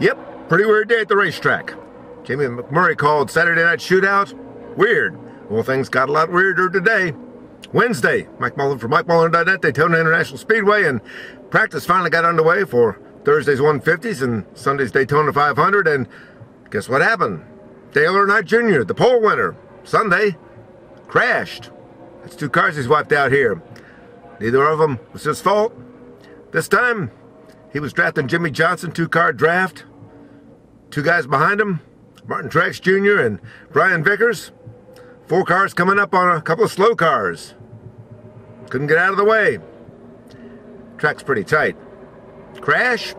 Yep, pretty weird day at the racetrack. Jamie McMurray called Saturday Night Shootout weird. Well, things got a lot weirder today. Wednesday, Mike Mullen from didnt, Daytona International Speedway, and practice finally got underway for Thursday's 150s and Sunday's Daytona 500, and guess what happened? Dale Earnhardt Jr., the pole winner, Sunday, crashed. That's two cars he's wiped out here. Neither of them was his fault. This time, he was drafting Jimmy Johnson, two-car draft. Two guys behind him, Martin Truex Jr. and Brian Vickers. Four cars coming up on a couple of slow cars. Couldn't get out of the way. Track's pretty tight. Crash.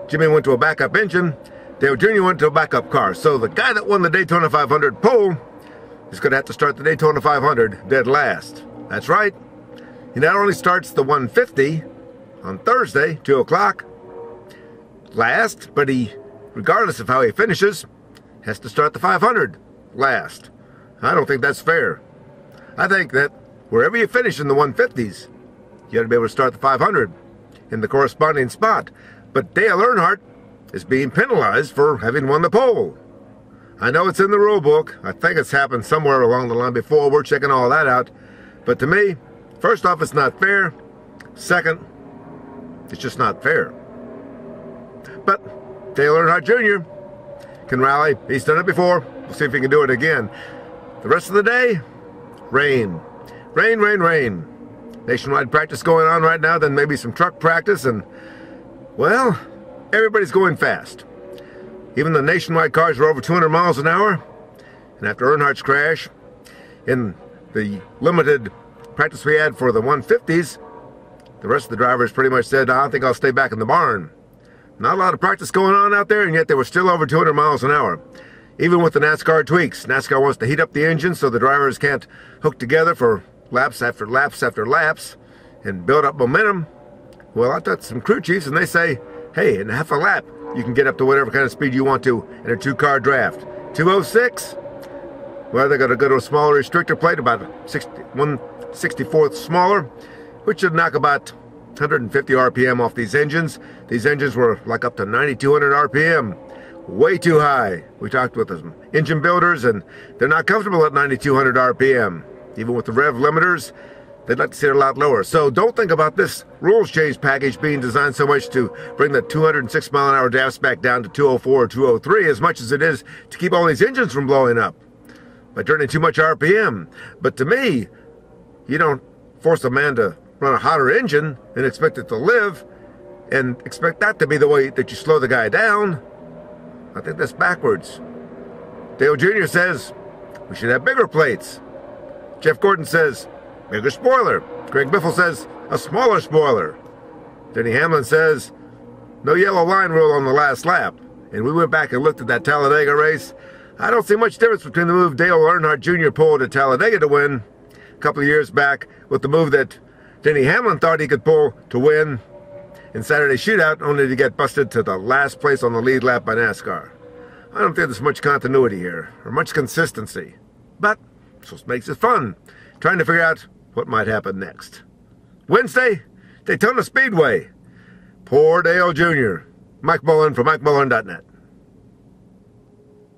Jimmy went to a backup engine. Dale Jr. went to a backup car. So the guy that won the Daytona 500 pole is going to have to start the Daytona 500 dead last. That's right. He not only starts the 150 on Thursday, 2 o'clock, last, but he, regardless of how he finishes, has to start the 500 last. I don't think that's fair. I think that wherever you finish in the 150s, you got to be able to start the 500 in the corresponding spot. But Dale Earnhardt is being penalized for having won the pole. I know it's in the rule book. I think it's happened somewhere along the line before. We're checking all that out. But to me, first off, it's not fair. Second, it's just not fair. But Dale Earnhardt Jr. can rally. He's done it before. We'll see if he can do it again. The rest of the day, rain. Rain, rain, rain. Nationwide practice going on right now, then maybe some truck practice, and, well, everybody's going fast. Even the nationwide cars were over 200 miles an hour. And after Earnhardt's crash, in the limited practice we had for the 150s, the rest of the drivers pretty much said, I think I'll stay back in the barn. Not a lot of practice going on out there, and yet they were still over 200 miles an hour. Even with the NASCAR tweaks, NASCAR wants to heat up the engine so the drivers can't hook together for laps after laps after laps and build up momentum. Well, I talked to some crew chiefs, and they say, hey, in half a lap, you can get up to whatever kind of speed you want to in a two-car draft. 206? Well, they're going to go to a smaller restrictor plate, about 1/64 smaller, which should knock about 150 RPM off these engines. These engines were like up to 9,200 RPM. Way too high. We talked with some engine builders, and they're not comfortable at 9,200 RPM. Even with the rev limiters, they'd like to see it a lot lower. So don't think about this rules change package being designed so much to bring the 206 mile an hour drafts back down to 204 or 203 as much as it is to keep all these engines from blowing up by turning too much RPM. But to me, you don't force a man to run a hotter engine and expect it to live and expect that to be the way that you slow the guy down. I think that's backwards. Dale Jr. says we should have bigger plates. Jeff Gordon says bigger spoiler. Greg Biffle says a smaller spoiler. Denny Hamlin says no yellow line rule on the last lap. And we went back and looked at that Talladega race. I don't see much difference between the move Dale Earnhardt Jr. pulled at Talladega to win a couple of years back with the move that Denny Hamlin thought he could pull to win in Saturday's shootout, only to get busted to the last place on the lead lap by NASCAR. I don't think there's much continuity here, or much consistency. But that's what makes it fun, trying to figure out what might happen next. Wednesday, Daytona Speedway. Poor Dale Jr. Mike Mullen from MikeMullen.net.